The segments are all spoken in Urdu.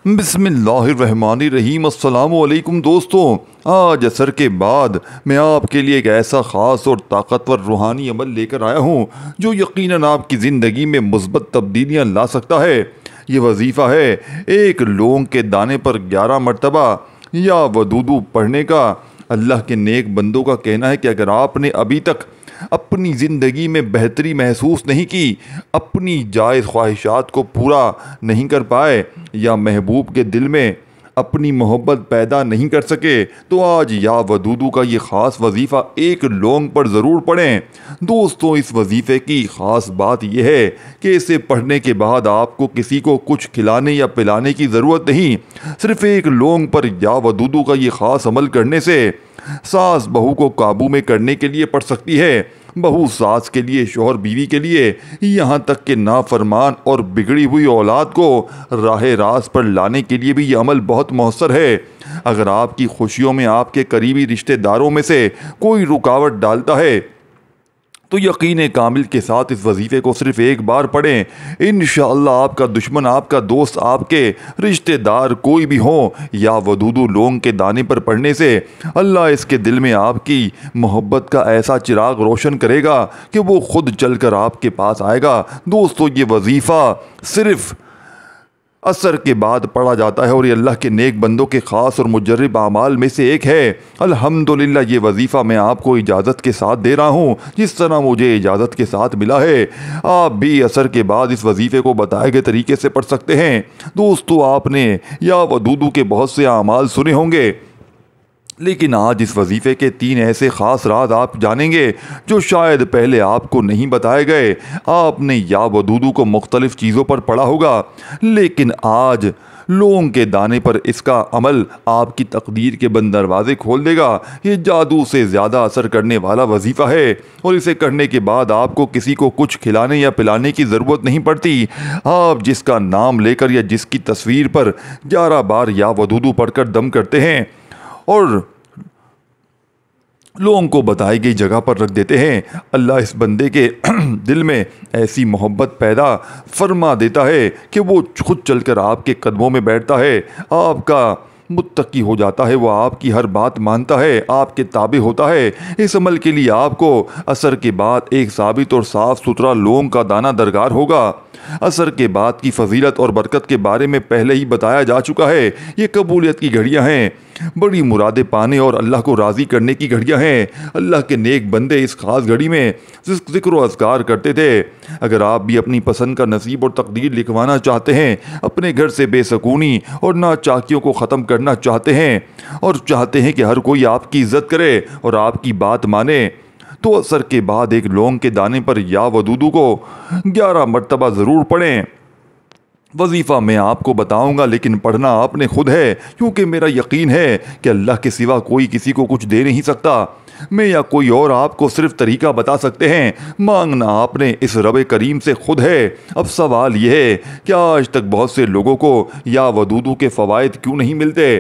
بسم اللہ الرحمن الرحیم۔ السلام علیکم دوستوں، آج عصر کے بعد میں آپ کے لیے ایک ایسا خاص اور طاقتور روحانی عمل لے کر آیا ہوں جو یقیناً آپ کی زندگی میں مثبت تبدیلیاں لا سکتا ہے۔ یہ وظیفہ ہے ایک لونگ کے دانے پر 11 مرتبہ یا ودودو پڑھنے کا۔ اللہ کے نیک بندوں کا کہنا ہے کہ اگر آپ نے ابھی تک اپنی زندگی میں بہتری محسوس نہیں کی، اپنی جائز خواہشات کو پورا نہیں کر پائے یا محبوب کے دل میں اپنی محبت پیدا نہیں کر سکے، تو آج یا ودودو کا یہ خاص وظیفہ ایک لونگ پر ضرور پڑھیں۔ دوستوں، اس وظیفے کی خاص بات یہ ہے کہ اسے پڑھنے کے بعد آپ کو کسی کو کچھ کھلانے یا پلانے کی ضرورت نہیں۔ صرف ایک لونگ پر یا ودودو کا یہ خاص عمل کرنے سے ساس بہو کو قابو میں کرنے کے لیے پڑھ سکتی ہے، بہو ساس کے لیے، شوہر بیوی کے لیے، یہاں تک کہ نافرمان اور بگڑی ہوئی اولاد کو راہ راست پر لانے کے لیے بھی یہ عمل بہت مؤثر ہے۔ اگر آپ کی خوشیوں میں آپ کے قریبی رشتہ داروں میں سے کوئی رکاوٹ ڈالتا ہے تو یقین کامل کے ساتھ اس وظیفے کو صرف ایک بار پڑھیں۔ انشاءاللہ آپ کا دشمن، آپ کا دوست، آپ کے رشتہ دار کوئی بھی ہوں، یا ودودو لونگ کے دانے پر پڑھنے سے اللہ اس کے دل میں آپ کی محبت کا ایسا چراغ روشن کرے گا کہ وہ خود چل کر آپ کے پاس آئے گا۔ دوستو، یہ وظیفہ صرف عصر کے بعد پڑھا جاتا ہے اور یہ اللہ کے نیک بندوں کے خاص اور مجرب اعمال میں سے ایک ہے۔ الحمدللہ یہ وظیفہ میں آپ کو اجازت کے ساتھ دے رہا ہوں، جس طرح مجھے اجازت کے ساتھ ملا ہے۔ آپ بھی عصر کے بعد اس وظیفے کو بتائے گئے طریقے سے پڑھ سکتے ہیں۔ دوستو، آپ نے یا ودودو کے بہت سے اعمال سنے ہوں گے، لیکن آج اس وظیفے کے 3 ایسے خاص راز آپ جانیں گے جو شاید پہلے آپ کو نہیں بتائے گئے۔ آپ نے یا ودودو کو مختلف چیزوں پر پڑھا ہوگا، لیکن آج لونگ کے دانے پر اس کا عمل آپ کی تقدیر کے بند دروازے کھول دے گا۔ یہ جادو سے زیادہ اثر کرنے والا وظیفہ ہے اور اسے کرنے کے بعد آپ کو کسی کو کچھ کھلانے یا پلانے کی ضرورت نہیں پڑتی۔ آپ جس کا نام لے کر یا جس کی تصویر پر 11 بار یا ودودو پڑھ کر دم کرتے ہیں اور لونگ کو بتائی گئی جگہ پر رکھ دیتے ہیں، اللہ اس بندے کے دل میں ایسی محبت پیدا فرما دیتا ہے کہ وہ خود چل کر آپ کے قدموں میں بیٹھتا ہے، آپ کا متقی ہو جاتا ہے، وہ آپ کی ہر بات مانتا ہے، آپ کے تابع ہوتا ہے۔ اس عمل کے لیے آپ کو عصر کے بعد ایک ثابت اور صاف ستھرا لونگ کا دانہ درکار ہوگا۔ عصر کے بعد کی فضیلت اور برکت کے بارے میں پہلے ہی بتایا جا چکا ہے۔ یہ قبولیت کی گھڑیاں ہیں، بڑی مرادیں پانے اور اللہ کو راضی کرنے کی گھڑیاں ہیں۔ اللہ کے نیک بندے اس خاص گھڑی میں ذکر و اذکار کرتے تھے۔ اگر آپ بھی اپنی پسند کا نصیب اور تقدیر لکھوانا چاہتے ہیں، اپنے گھر سے بے سکونی اور ناچاکیوں کو ختم کرنا چاہتے ہیں اور چاہتے ہیں کہ ہر کوئی آپ کی عزت کرے اور آپ کی بات مانے، تو عصر کے بعد ایک لونگ کے دانے پر یا ودودو کو 11 مرتبہ ضرور پڑھیں۔ وظیفہ میں آپ کو بتاؤں گا، لیکن پڑھنا آپ نے خود ہے، کیونکہ میرا یقین ہے کہ اللہ کے سوا کوئی کسی کو کچھ دے نہیں سکتا۔ میں یا کوئی اور آپ کو صرف طریقہ بتا سکتے ہیں، مانگنا آپ نے اس رب کریم سے خود ہے۔ اب سوال یہ ہے کہ آج تک بہت سے لوگوں کو یا ودودو کے فوائد کیوں نہیں ملتے،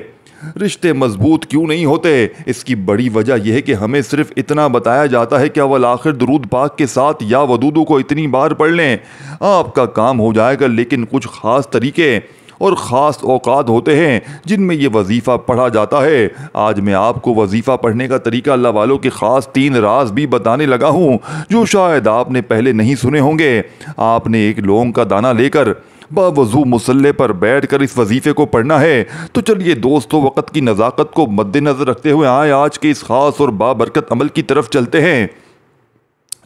رشتے مضبوط کیوں نہیں ہوتے؟ اس کی بڑی وجہ یہ ہے کہ ہمیں صرف اتنا بتایا جاتا ہے کہ اول آخر درود پاک کے ساتھ یا ودودو کو اتنی بار پڑھ لیں، آپ کا کام ہو جائے گا۔ لیکن کچھ خاص طریقے اور خاص اوقات ہوتے ہیں جن میں یہ وظیفہ پڑھا جاتا ہے۔ آج میں آپ کو وظیفہ پڑھنے کا طریقہ اللہ والوں کے خاص 3 راز بھی بتانے لگا ہوں جو شاید آپ نے پہلے نہیں سنے ہوں گے۔ آپ نے ایک لونگ کا دانہ لے کر باوضو مصلے پر بیٹھ کر اس وظیفے کو پڑھنا ہے۔ تو چلیے دوستو، وقت کی نزاکت کو مد نظر رکھتے ہوئے آئے آج کے اس خاص اور بابرکت عمل کی طرف چلتے ہیں۔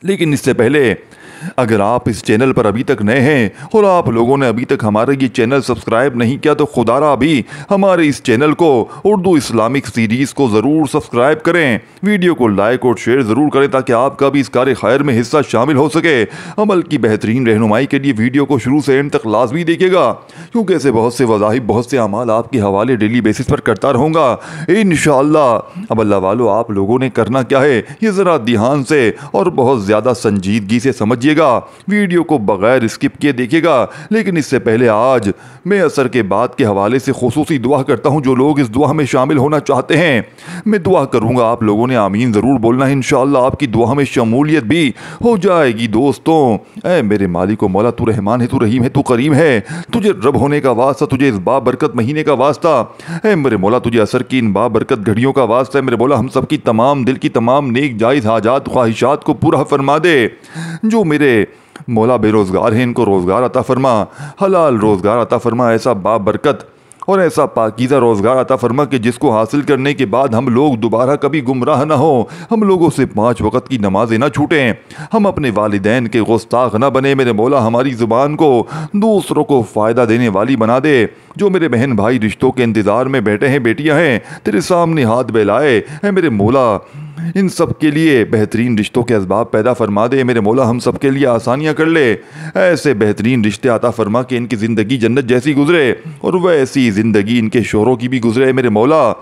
لیکن اس سے پہلے اگر آپ اس چینل پر ابھی تک نئے ہیں اور آپ لوگوں نے ابھی تک ہمارا یہ چینل سبسکرائب نہیں کیا، تو خدا را بھی ہمارے اس چینل کو، اردو اسلامک سیریز کو ضرور سبسکرائب کریں، ویڈیو کو لائک اور شیئر ضرور کریں تاکہ آپ کا بھی اس کار خیر میں حصہ شامل ہو سکے۔ عمل کی بہترین رہنمائی کے لیے ویڈیو کو شروع سے اینڈ تک لازمی دیکھیے گا، کیونکہ ایسے بہت سے وظائف، بہت سے اعمال آپ کے حوالے ڈیلی بیسس پر کرتا رہوں گا انشاءاللہ۔ اب اللہ والو، آپ لوگوں نے کرنا کیا ہے یہ ذرا دھیان سے اور بہت زیادہ سنجیدگی سے سمجھیے کیجیے گا، ویڈیو کو بغیر اسکپ کیے دیکھیے گا۔ لیکن اس سے پہلے آج میں عصر کے بعد کے حوالے سے خصوصی دعا کرتا ہوں۔ جو لوگ اس دعا میں شامل ہونا چاہتے ہیں، میں دعا کروں گا آپ لوگوں نے آمین ضرور بولنا ہے، انشاءاللہ آپ کی دعا میں شمولیت بھی ہو جائے گی۔ دوستوں، اے میرے مالک و مولا، تو رحمان ہے، تو رحیم ہے، تو کریم ہے، تجھے رب ہونے کا واسطہ، تجھے اس بابرکت مہینے کا واسطہ، اے میرے مولا تجھے عصر کی ان بابرکت گھڑیوں کا واسطہ ہے میرے مولا، ہم سب کی تمام دل کی تمام نیک جائز حاجات خواہشات کو پورا فرما دے۔ جو میرے مولا بے روزگار ہیں، ان کو روزگار عطا فرما، حلال روزگار عطا فرما، ایسا بابرکت اور ایسا پاکیزہ روزگار عطا فرما کہ جس کو حاصل کرنے کے بعد ہم لوگ دوبارہ کبھی گمراہ نہ ہوں، ہم لوگوں سے 5 وقت کی نمازیں نہ چھوٹیں، ہم اپنے والدین کے گستاخ نہ بنے میرے مولا، ہماری زبان کو دوسروں کو فائدہ دینے والی بنا دے۔ جو میرے بہن بھائی رشتوں کے انتظار میں بیٹھے ہیں، بیٹیاں ہیں، تیرے سامنے ہاتھ پھیلائے، اے میرے مولا ان سب کے لیے بہترین رشتوں کے اسباب پیدا فرما دے میرے مولا، ہم سب کے لیے آسانیاں کر لے، ایسے بہترین رشتے عطا فرما کہ ان کی زندگی جنت جیسی گزرے اور ویسی زندگی ان کے شوہروں کی بھی گزرے میرے مولا۔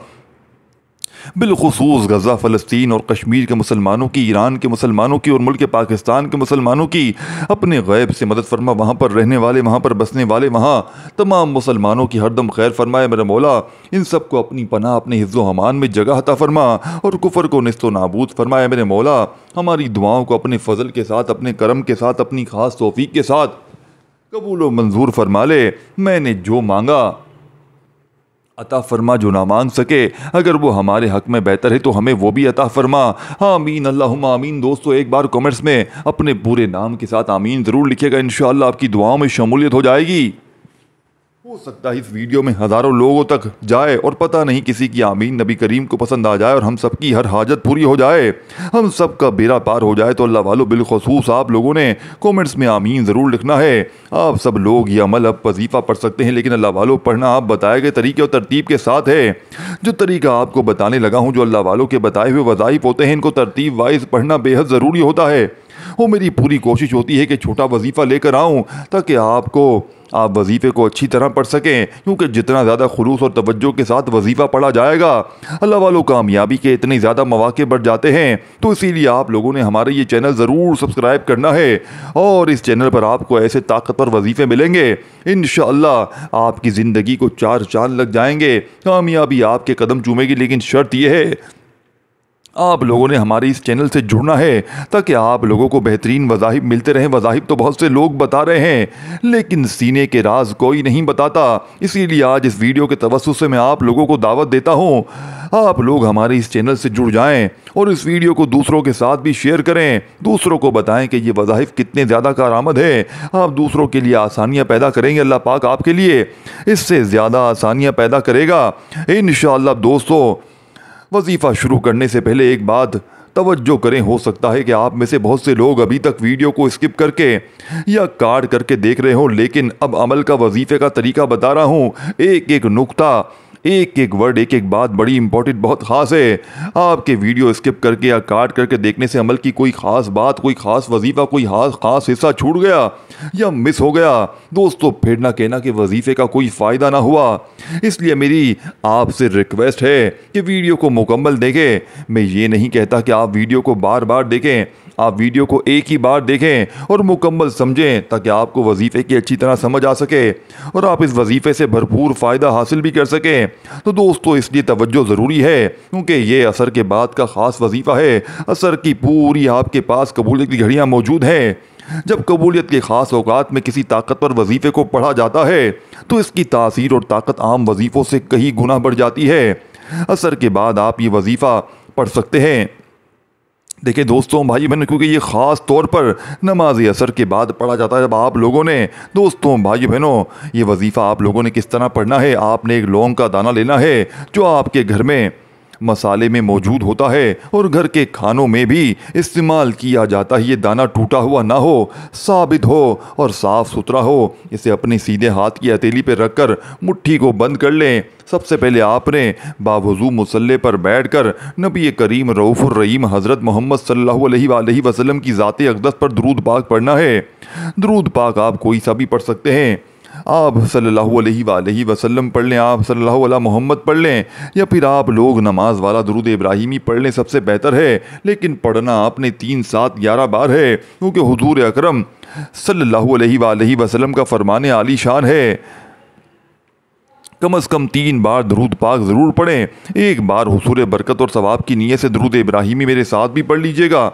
بالخصوص غزہ، فلسطین اور کشمیر کے مسلمانوں کی، ایران کے مسلمانوں کی اور ملک پاکستان کے مسلمانوں کی اپنے غیب سے مدد فرما، وہاں پر رہنے والے، وہاں پر بسنے والے، وہاں تمام مسلمانوں کی ہر دم خیر فرمائے میرے مولا، ان سب کو اپنی پناہ، اپنے حفظ و امان میں جگہ عطا فرما اور کفر کو نیست و نابود فرمائے میرے مولا۔ ہماری دعاؤں کو اپنے فضل کے ساتھ، اپنے کرم کے ساتھ، اپنی خاص توفیق کے ساتھ قبول و منظور فرما لے۔ میں نے جو مانگا عطا فرما، جو نہ مانگ سکے اگر وہ ہمارے حق میں بہتر ہے تو ہمیں وہ بھی عطا فرما، آمین اللہم آمین۔ دوستو ایک بار کمنٹس میں اپنے پورے نام کے ساتھ آمین ضرور لکھیے گا، انشاءاللہ آپ کی دعاؤں میں شمولیت ہو جائے گی۔ ہو سکتا ہے اس ویڈیو میں ہزاروں لوگوں تک جائے اور پتہ نہیں کسی کی آمین نبی کریم کو پسند آ جائے اور ہم سب کی ہر حاجت پوری ہو جائے، ہم سب کا بیڑا پار ہو جائے۔ تو اللہ والو بالخصوص آپ لوگوں نے کومنٹس میں آمین ضرور لکھنا ہے۔ آپ سب لوگ یہ عمل اب وظیفہ پڑھ سکتے ہیں، لیکن اللہ والو پڑھنا آپ بتائے گئے طریقے اور ترتیب کے ساتھ ہے۔ جو طریقہ آپ کو بتانے لگا ہوں، جو اللہ والوں کے بتائے ہوئے وظائف ہوتے ہیں، ان کو ترتیب وائز پڑھنا بے حد ضروری ہوتا ہے۔ وہ میری پوری کوشش ہوتی ہے کہ چھوٹا وظیفہ لے کر آؤں تاکہ آپ وظیفے کو اچھی طرح پڑھ سکیں، کیونکہ جتنا زیادہ خلوص اور توجہ کے ساتھ وظیفہ پڑھا جائے گا، اللہ والوں کامیابی کے اتنے زیادہ مواقع بڑھ جاتے ہیں۔ تو اسی لیے آپ لوگوں نے ہمارے یہ چینل ضرور سبسکرائب کرنا ہے، اور اس چینل پر آپ کو ایسے طاقتور وظیفے ملیں گے، انشاءاللہ آپ کی زندگی کو 4 چاند لگ جائیں گے، کامیابی آپ کے قدم چومے گی۔ لیکن شرط یہ ہے آپ لوگوں نے ہمارے اس چینل سے جڑنا ہے تاکہ آپ لوگوں کو بہترین وظائف ملتے رہیں۔ وظائف تو بہت سے لوگ بتا رہے ہیں، لیکن سینے کے راز کوئی نہیں بتاتا۔ اسی لیے آج اس ویڈیو کے توسط سے میں آپ لوگوں کو دعوت دیتا ہوں، آپ لوگ ہمارے اس چینل سے جڑ جائیں اور اس ویڈیو کو دوسروں کے ساتھ بھی شیئر کریں، دوسروں کو بتائیں کہ یہ وظائف کتنے زیادہ کارآمد ہے۔ آپ دوسروں کے لیے آسانیاں پیدا کریں گے، اللہ پاک آپ کے لیے اس سے زیادہ آسانیاں پیدا کرے گا انشاءاللہ۔ دوستو وظیفہ شروع کرنے سے پہلے ایک بات توجہ کریں، ہو سکتا ہے کہ آپ میں سے بہت سے لوگ ابھی تک ویڈیو کو اسکپ کر کے یا کاٹ کر کے دیکھ رہے ہوں، لیکن اب عمل کا وظیفے کا طریقہ بتا رہا ہوں، ایک ایک نقطہ، ایک ایک ورڈ، ایک ایک بات بڑی امپورٹنٹ، بہت خاص ہے۔ آپ کے ویڈیو اسکپ کر کے یا کاٹ کر کے دیکھنے سے عمل کی کوئی خاص بات، کوئی خاص وظیفہ، کوئی خاص حصہ چھوٹ گیا یا مس ہو گیا، دوستو پھر نہ کہنا کہ وظیفے کا کوئی فائدہ نہ ہوا۔ اس لیے میری آپ سے ریکویسٹ ہے کہ ویڈیو کو مکمل دیکھیں۔ میں یہ نہیں کہتا کہ آپ ویڈیو کو بار بار دیکھیں، آپ ویڈیو کو ایک ہی بار دیکھیں اور مکمل سمجھیں تاکہ آپ کو وظیفے کی اچھی طرح سمجھ آ سکے اور آپ اس وظیفے سے بھرپور فائدہ حاصل بھی کر سکیں۔ تو دوستو اس لیے توجہ ضروری ہے، کیونکہ یہ عصر کے بعد کا خاص وظیفہ ہے۔ عصر کی پوری آپ کے پاس قبولیت کی گھڑیاں موجود ہیں۔ جب قبولیت کے خاص اوقات میں کسی طاقتور وظیفے کو پڑھا جاتا ہے تو اس کی تاثیر اور طاقت عام وظیفوں سے کئی گنا بڑھ جاتی ہے۔ عصر کے بعد آپ یہ وظیفہ پڑھ سکتے ہیں۔ دیکھیں دوستوں، بھائی بہنوں، کیونکہ یہ خاص طور پر نماز عصر کے بعد پڑھا جاتا ہے۔ جب آپ لوگوں نے، دوستوں بھائی بہنوں، یہ وظیفہ آپ لوگوں نے کس طرح پڑھنا ہے، آپ نے ایک لونگ کا دانہ لینا ہے جو آپ کے گھر میں مسالے میں موجود ہوتا ہے اور گھر کے کھانوں میں بھی استعمال کیا جاتا ہے۔ یہ دانہ ٹوٹا ہوا نہ ہو، ثابت ہو اور صاف ستھرا ہو۔ اسے اپنے سیدھے ہاتھ کی ہتھیلی پہ رکھ کر مٹھی کو بند کر لیں۔ سب سے پہلے آپ نے باوضو مصلے پر بیٹھ کر نبی کریم رؤوف الرحیم حضرت محمد صلی اللہ علیہ وآلہ وسلم کی ذات اقدس پر درود پاک پڑھنا ہے۔ درود پاک آپ کوئی سا بھی پڑھ سکتے ہیں۔ آپ صلی اللہ علیہ وآلہ وسلم پڑھ لیں، آپ صلی اللہ علیہ محمد پڑھ لیں، یا پھر آپ لوگ نماز والا درود ابراہیمی پڑھ لیں، سب سے بہتر ہے۔ لیکن پڑھنا آپ نے 3 7 11 بار ہے، کیونکہ حضور اکرم صلی اللہ علیہ وآلہ وسلم کا فرمان عالی شان ہے، کم از کم 3 بار درود پاک ضرور پڑھیں۔ ایک بار حصول برکت اور ثواب کی نیت سے درود ابراہیمی میرے ساتھ بھی پڑھ لیجئے گا۔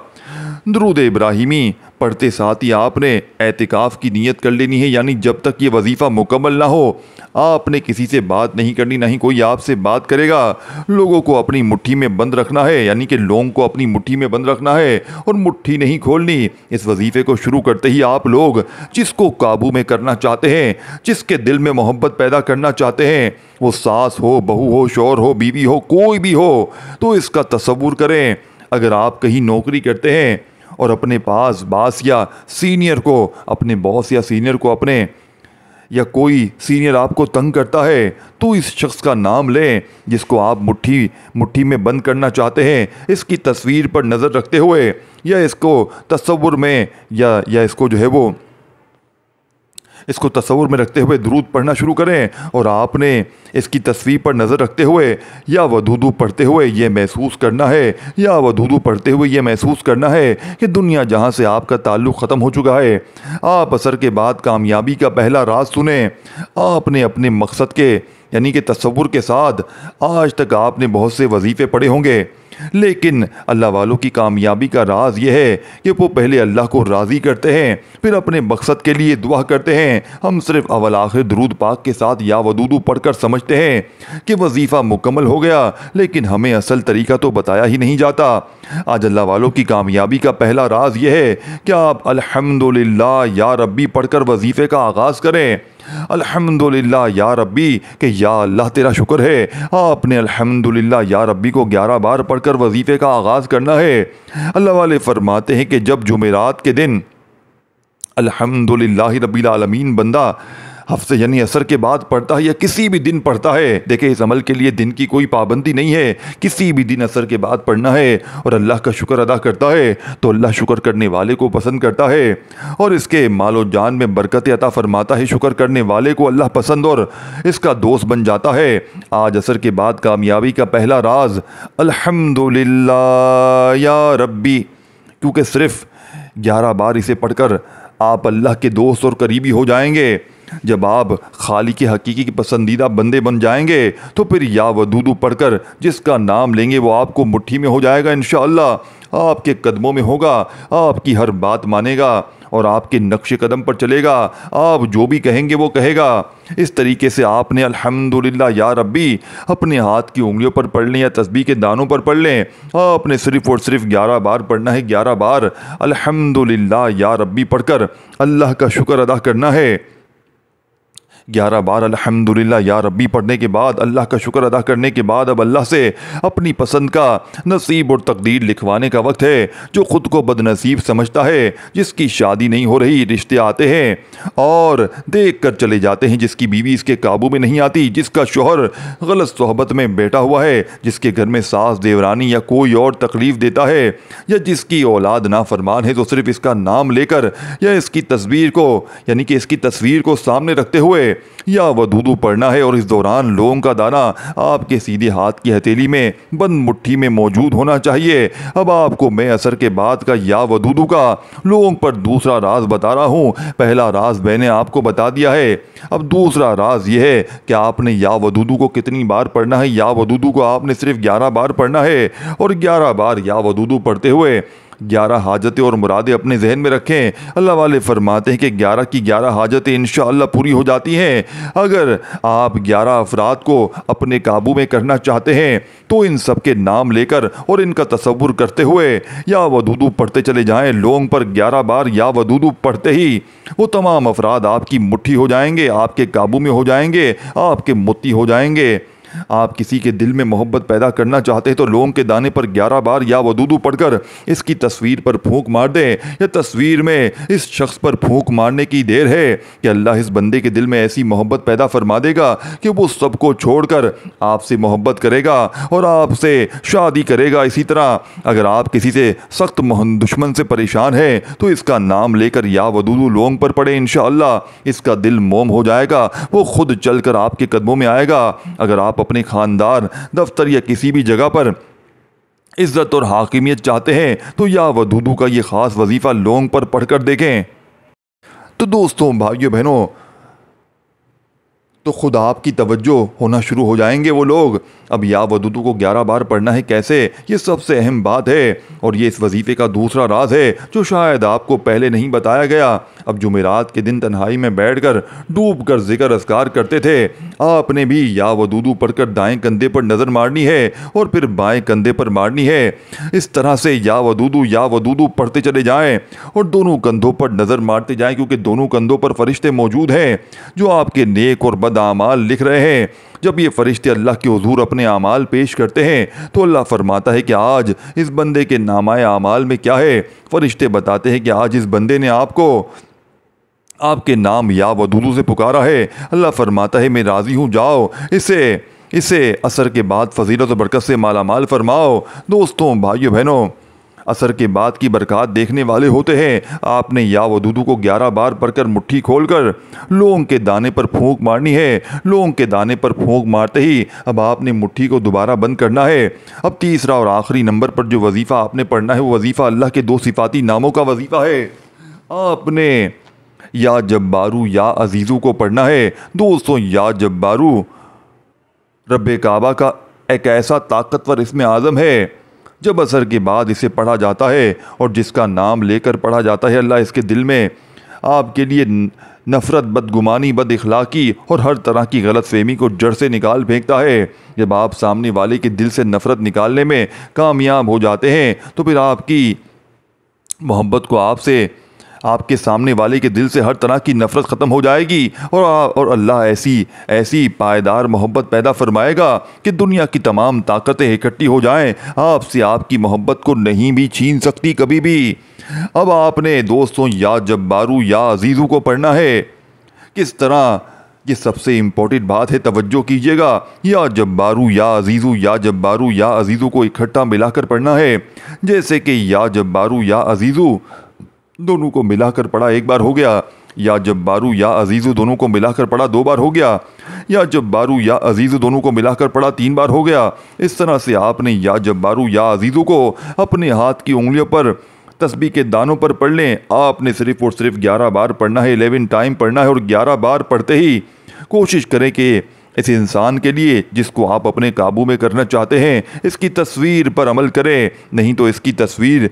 درود ابراہیمی پڑھتے ساتھ ہی آپ نے اعتکاف کی نیت کر لینی ہے، یعنی جب تک یہ وظیفہ مکمل نہ ہو آپ نے کسی سے بات نہیں کرنی، نہ ہی کوئی آپ سے بات کرے گا۔ لوگوں کو اپنی مٹھی میں بند رکھنا ہے، یعنی کہ لوگوں کو اپنی مٹھی میں بند رکھنا ہے اور مٹھی نہیں کھولنی۔ اس وظیفے کو شروع کرتے ہی آپ لوگ جس کو قابو میں کرنا چاہتے ہیں، جس کے دل میں محبت پیدا کرنا چاہتے ہیں، وہ ساس ہو، بہو ہو، شوہر ہو، بیوی ہو، کوئی بھی ہو، تو اس کا تصور کریں۔ اگر آپ کہیں نوکری کرتے ہیں اور اپنے پاس باس یا سینئر کو، اپنے باس یا سینئر کو اپنے، یا کوئی سینئر آپ کو تنگ کرتا ہے، تو اس شخص کا نام لیں جس کو آپ مٹھی میں بند کرنا چاہتے ہیں۔ اس کی تصویر پر نظر رکھتے ہوئے یا اس کو تصور میں یا اس کو جو ہے وہ اس کو تصور میں رکھتے ہوئے درود پڑھنا شروع کریں، اور آپ نے اس کی تصویر پر نظر رکھتے ہوئے یا ودودو پڑھتے ہوئے یہ محسوس کرنا ہے کہ دنیا جہاں سے آپ کا تعلق ختم ہو چکا ہے۔ آپ عصر کے بعد کامیابی کا پہلا راز سنیں۔ آپ نے اپنے مقصد کے یعنی کہ تصور کے ساتھ آج تک آپ نے بہت سے وظیفے پڑھے ہوں گے، لیکن اللہ والوں کی کامیابی کا راز یہ ہے کہ وہ پہلے اللہ کو راضی کرتے ہیں، پھر اپنے مقصد کے لیے دعا کرتے ہیں۔ ہم صرف اول آخر درود پاک کے ساتھ یا ودودو پڑھ کر سمجھتے ہیں کہ وظیفہ مکمل ہو گیا، لیکن ہمیں اصل طریقہ تو بتایا ہی نہیں جاتا۔ آج اللہ والوں کی کامیابی کا پہلا راز یہ ہے کہ آپ الحمدللہ یا ربی پڑھ کر وظیفے کا آغاز کریں۔ الحمدللہ یا ربی کہ یا اللہ تیرا شکر ہے۔ آپ نے الحمدللہ یا ربی کو 11 بار پڑھ کر وظیفے کا آغاز کرنا ہے۔ اللہ والے فرماتے ہیں کہ جب جمعرات کے دن الحمدللہ رب العالمین بندہ ہفتے یعنی عصر کے بعد پڑھتا ہے یا کسی بھی دن پڑھتا ہے، دیکھیں اس عمل کے لیے دن کی کوئی پابندی نہیں ہے، کسی بھی دن عصر کے بعد پڑھنا ہے، اور اللہ کا شکر ادا کرتا ہے تو اللہ شکر کرنے والے کو پسند کرتا ہے اور اس کے مال و جان میں برکت عطا فرماتا ہے۔ شکر کرنے والے کو اللہ پسند اور اس کا دوست بن جاتا ہے۔ آج عصر کے بعد کامیابی کا پہلا راز الحمدللہ یا ربی، کیونکہ صرف 11 بار اسے پڑھ کر آپ اللہ کے دوست اور قریبی ہو جائیں گے۔ جب آپ خالق حقیقی کے پسندیدہ بندے بن جائیں گے تو پھر یا ودودو پڑھ کر جس کا نام لیں گے وہ آپ کو مٹھی میں ہو جائے گا، انشاءاللہ آپ کے قدموں میں ہوگا، آپ کی ہر بات مانے گا اور آپ کے نقش قدم پر چلے گا، آپ جو بھی کہیں گے وہ کہے گا۔ اس طریقے سے آپ نے الحمدللہ یا ربی اپنے ہاتھ کی انگلیوں پر پڑھ لیں یا تسبیح کے دانوں پر پڑھ لیں۔ آپ نے صرف اور صرف 11 بار پڑھنا ہے، 11 بار الحمدللہ یا ربی پڑھ کر اللہ کا شکر ادا کرنا ہے۔ 11 بار الحمدللہ یا ربی پڑھنے کے بعد اللہ کا شکر ادا کرنے کے بعد اب اللہ سے اپنی پسند کا نصیب اور تقدیر لکھوانے کا وقت ہے۔ جو خود کو بد نصیب سمجھتا ہے، جس کی شادی نہیں ہو رہی، رشتے آتے ہیں اور دیکھ کر چلے جاتے ہیں، جس کی بیوی اس کے قابو میں نہیں آتی، جس کا شوہر غلط صحبت میں بیٹھا ہوا ہے، جس کے گھر میں ساس دیورانی یا کوئی اور تکلیف دیتا ہے، یا جس کی اولاد نافرمان ہے، تو صرف اس کا نام لے کر یا اس کی تصویر کو یعنی کہ اس کی تصویر کو سامنے رکھتے ہوئے یا ودودو پڑھنا ہے، اور اس دوران لونگ کا دانہ آپ کے سیدھے ہاتھ کی ہتھیلی میں بند مٹھی میں موجود ہونا چاہیے۔ اب آپ کو میں عصر کے بعد کا یا ودودو کا لونگ پر دوسرا راز بتا رہا ہوں۔ پہلا راز میں نے آپ کو بتا دیا ہے، اب دوسرا راز یہ ہے کہ آپ نے یا ودودو کو کتنی بار پڑھنا ہے۔ یا ودودو کو آپ نے صرف 11 بار پڑھنا ہے، اور 11 بار یا ودودو پڑھتے ہوئے 11 حاجتیں اور مرادیں اپنے ذہن میں رکھیں۔ اللہ والے فرماتے ہیں کہ 11 کی 11 حاجتیں انشاءاللہ پوری ہو جاتی ہیں۔ اگر آپ 11 افراد کو اپنے قابو میں کرنا چاہتے ہیں تو ان سب کے نام لے کر اور ان کا تصور کرتے ہوئے یا ودودو پڑھتے چلے جائیں۔ لونگ پر 11 بار یا ودودو پڑھتے ہی وہ تمام افراد آپ کی مٹھی ہو جائیں گے، آپ کے قابو میں ہو جائیں گے، آپ کے متی ہو جائیں گے۔ آپ کسی کے دل میں محبت پیدا کرنا چاہتے ہیں تو لونگ کے دانے پر 11 بار یا ودودو پڑھ کر اس کی تصویر پر پھونک مار دیں. یا تصویر میں اس شخص پر پھونک مارنے کی دیر ہے کہ اللہ اس بندے کے دل میں ایسی محبت پیدا فرما دے گا کہ وہ سب کو چھوڑ کر آپ سے محبت کرے گا اور آپ سے شادی کرے گا. اسی طرح اگر آپ کسی سے سخت دشمن سے پریشان ہیں تو اس کا نام لے کر یا ودودو لونگ پر پڑے, انشاءاللہ اس کا دل موم ہو جائے گا, وہ خود چل کر آپ کے قدموں میں آئے گا. اگر آپ اپنے خاندان, دفتر یا کسی بھی جگہ پر عزت اور حاکمیت چاہتے ہیں تو یا ودودو کا یہ خاص وظیفہ لونگ پر پڑھ کر دیکھیں. تو دوستوں, بھائیو بہنوں, تو خود آپ کی توجہ ہونا شروع ہو جائیں گے وہ لوگ. اب یا ودودو کو 11 بار پڑھنا ہے کیسے, یہ سب سے اہم بات ہے اور یہ اس وظیفے کا دوسرا راز ہے جو شاید آپ کو پہلے نہیں بتایا گیا. اب جمعرات کے دن تنہائی میں بیٹھ کر ڈوب کر ذکر اذکار کرتے تھے, آپ نے بھی یا ودودو پڑھ کر دائیں کندھے پر نظر مارنی ہے اور پھر بائیں کندھے پر مارنی ہے. اس طرح سے یا ودودو پڑھتے چلے جائیں اور دونوں کندھوں پر نظر مارتے جائیں, کیونکہ دونوں کندھوں پر فرشتے موجود ہیں جو آپ کے نیک اور بد اعمال لکھ رہے ہیں. جب یہ فرشتے اللہ کے حضور اپنے اعمال پیش کرتے ہیں تو اللہ فرماتا ہے کہ آج اس بندے کے نامہ اعمال میں کیا ہے. فرشتے بتاتے ہیں کہ آج اس بندے نے آپ کو آپ کے نام یا ودودو سے پکارا ہے. اللہ فرماتا ہے میں راضی ہوں, جاؤ اسے عصر کے بعد فضیلت و برکت سے مالا مال فرماؤ. دوستوں, بھائیو بہنوں, عصر کے بعد کی برکات دیکھنے والے ہوتے ہیں. آپ نے یا ودودو کو 11 بار پڑھ کر مٹھی کھول کر لونگ کے دانے پر پھونک مارنی ہے. لونگ کے دانے پر پھونک مارتے ہی اب آپ نے مٹھی کو دوبارہ بند کرنا ہے. اب تیسرا اور آخری نمبر پر جو وظیفہ آپ نے پڑھنا ہے وہ وظیفہ اللہ کے 2 صفاتی ناموں کا وظیفہ ہے. آپ نے یا جبارو یا عزیزو کو پڑھنا ہے. دوستوں, یا جبارو رب کعبہ کا ایک ایسا طاقتور اسم اعظم ہے. جب عصر کے بعد اسے پڑھا جاتا ہے اور جس کا نام لے کر پڑھا جاتا ہے, اللہ اس کے دل میں آپ کے لیے نفرت, بدگمانی, بد اخلاقی اور ہر طرح کی غلط فہمی کو جڑ سے نکال پھینکتا ہے. جب آپ سامنے والے کے دل سے نفرت نکالنے میں کامیاب ہو جاتے ہیں تو پھر آپ کی محبت کو آپ کے سامنے والے کے دل سے ہر طرح کی نفرت ختم ہو جائے گی اور اللہ ایسی پائیدار محبت پیدا فرمائے گا کہ دنیا کی تمام طاقتیں اکٹھی ہو جائیں, آپ سے آپ کی محبت کو نہیں بھی چھین سکتی کبھی بھی. اب آپ نے دوستوں یا جبارو یا عزیزو کو پڑھنا ہے. کس طرح, یہ سب سے امپورٹنٹ بات ہے, توجہ کیجئے گا. یا جبارو یا عزیزو, یا جبارو یا عزیزو کو اکٹھا ملا کر پڑھنا ہے. جیسے کہ یا جبارو یا عزیزو دونوں کو ملا کر پڑھا 1 بار ہو گیا, یا جبارو یا عزیزو دونوں کو ملا کر پڑھا 2 بار ہو گیا, یا جبارو یا عزیزو دونوں کو ملا کر پڑھا 3 بار ہو گیا. اس طرح سے آپ نے یا جبارو یا عزیزو کو اپنے ہاتھ کی انگلیوں پر تسبیح کے دانوں پر پڑھ لیں. آپ نے صرف اور صرف 11 بار پڑھنا ہے, 11 ٹائم پڑھنا ہے, اور 11 بار پڑھتے ہی کوشش کریں کہ اس انسان کے لیے جس کو آپ اپنے قابو میں کرنا چاہتے ہیں اس کی تصویر پر عمل کریں. نہیں تو اس کی تصویر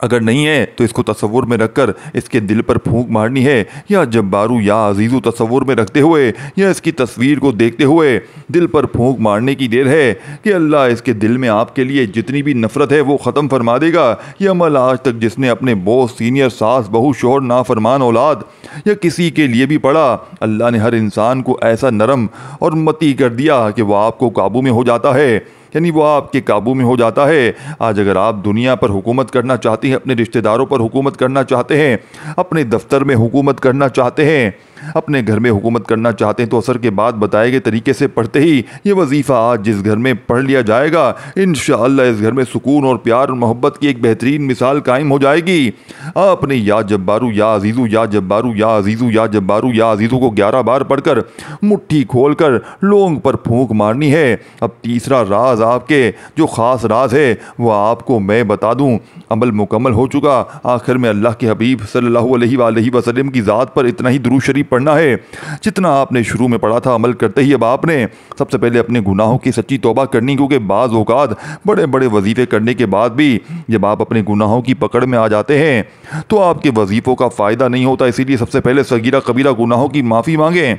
اگر نہیں ہے تو اس کو تصور میں رکھ کر اس کے دل پر پھونک مارنی ہے. یا جبارو یا عزیزو تصور میں رکھتے ہوئے یا اس کی تصویر کو دیکھتے ہوئے دل پر پھونک مارنے کی دیر ہے کہ اللہ اس کے دل میں آپ کے لیے جتنی بھی نفرت ہے وہ ختم فرما دے گا. یہ عمل آج تک جس نے اپنے بوس, سینئر, ساس, بہو, شوہر, نافرمان اولاد یا کسی کے لیے بھی پڑھا, اللہ نے ہر انسان کو ایسا نرم اور متی کر دیا کہ وہ آپ کو قابو میں ہو جاتا ہے, یعنی وہ آپ کے قابو میں ہو جاتا ہے. آج اگر آپ دنیا پر حکومت کرنا چاہتے ہیں, اپنے رشتہ داروں پر حکومت کرنا چاہتے ہیں, اپنے دفتر میں حکومت کرنا چاہتے ہیں, اپنے گھر میں حکومت کرنا چاہتے ہیں, تو عصر کے بعد بتائے گئے طریقے سے پڑھتے ہی یہ وظیفہ آج جس گھر میں پڑھ لیا جائے گا, انشاءاللہ اس گھر میں سکون اور پیار اور محبت کی ایک بہترین مثال قائم ہو جائے گی. آپ نے یا جبارو یا عزیزو, یا جبارو یا عزیزو, یا جبارو یا عزیزو کو 11 بار پڑھ کر مٹھی کھول کر لونگ پر پھونک مارنی ہے. اب تیسرا راز, آپ کے جو خاص راز ہے وہ آپ کو میں بتا دوں. عمل مکمل ہو چکا, آخر میں اللہ کے حبیب صلی اللہ علیہ وآلہ وسلم کی ذات پر اتنا ہی درود شریف پڑھنا ہے جتنا آپ نے شروع میں پڑھا تھا. عمل کرتے ہی اب آپ نے سب سے پہلے اپنے گناہوں کی سچی توبہ کرنی, کیونکہ بعض اوقات بڑے بڑے وظیفے کرنے کے بعد بھی جب آپ اپنے گناہوں کی پکڑ میں آ جاتے ہیں تو آپ کے وظیفوں کا فائدہ نہیں ہوتا. اسی لیے سب سے پہلے صغیرہ کبیرہ گناہوں کی معافی مانگیں.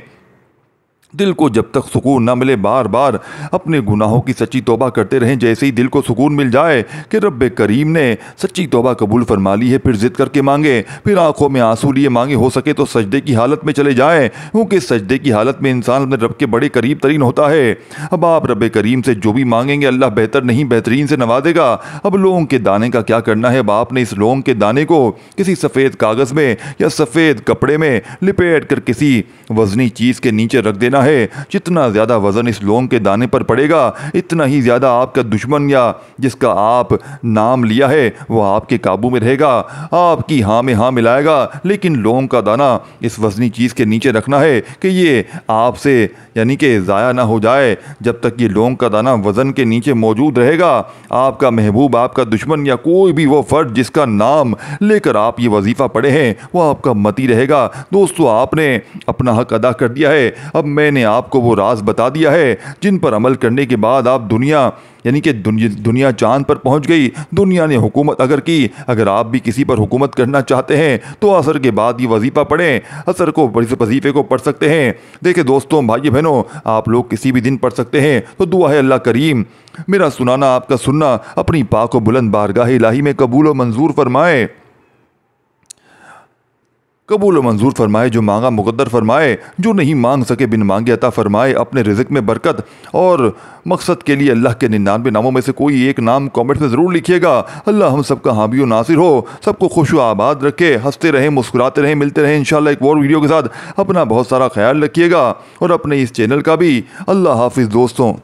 دل کو جب تک سکون نہ ملے بار بار اپنے گناہوں کی سچی توبہ کرتے رہیں۔ جیسے ہی دل کو سکون مل جائے کہ رب کریم نے سچی توبہ قبول فرما لی ہے، پھر ضد کر کے مانگے، پھر آنکھوں میں آنسو لیے مانگے، ہو سکے تو سجدے کی حالت میں چلے جائیں، کیونکہ سجدے کی حالت میں انسان اپنے رب کے بڑے قریب ترین ہوتا ہے۔ اب آپ رب کریم سے جو بھی مانگیں گے اللہ بہتر نہیں بہترین سے نوازے گا۔ اب لونگ کے دانے کا کیا کرنا ہے؟ اب آپ نے اس لونگ کے دانے کو کسی سفید کاغذ میں یا سفید کپڑے میں لپیٹ کر کسی وزنی چیز کے نیچے رکھ دینا ہے۔ جتنا زیادہ وزن اس لونگ کے دانے پر پڑے گا اتنا ہی زیادہ آپ کا دشمن یا جس کا آپ نام لیا ہے وہ آپ کے قابو میں رہے گا، آپ کی ہاں میں ہاں ملائے گا۔ لیکن لونگ کا دانہ اس وزنی چیز کے نیچے رکھنا ہے کہ یہ آپ سے یعنی کہ ضائع نہ ہو جائے۔ جب تک یہ لونگ کا دانہ وزن کے نیچے موجود رہے گا آپ کا محبوب، آپ کا دشمن یا کوئی بھی وہ فرد جس کا نام لے کر آپ یہ وظیفہ پڑھے ہیں وہ آپ کا متی رہے گا۔ دوستو، آپ نے اپنا حق ادا کر دیا ہے۔ اب میں نے آپ کو وہ راز بتا دیا ہے جن پر عمل کرنے کے بعد آپ دنیا چاند پر پہنچ گئی۔ دنیا نے حکومت اگر کی، اگر آپ بھی کسی پر حکومت کرنا چاہتے ہیں تو عصر کے بعد یہ وظیفہ پڑھیں، عصر کو وظیفے کو پڑھ سکتے ہیں۔ دیکھیں دوستوں، بھائی بہنوں، آپ لوگ کسی بھی دن پڑھ سکتے ہیں، تو دعا ہے اللہ کریم میرا سنانا آپ کا سننا اپنی پاک و بلند بارگاہ الہی میں قبول و منظور فرمائے، قبول و منظور فرمائے۔ جو مانگا مقدر فرمائے، جو نہیں مانگ سکے بن مانگے عطا فرمائے۔ اپنے رزق میں برکت اور مقصد کے لیے اللہ کے 99 ناموں میں سے کوئی ایک نام کامنٹ میں ضرور لکھیے گا۔ اللہ ہم سب کا حامی و ناصر ہو، سب کو خوش و آباد رکھے، ہنستے رہیں، مسکراتے رہیں، ملتے رہیں انشاءاللہ ایک اور ویڈیو کے ساتھ۔ اپنا بہت سارا خیال رکھیے گا اور اپنے اس چینل کا بھی۔ اللہ حافظ دوستوں۔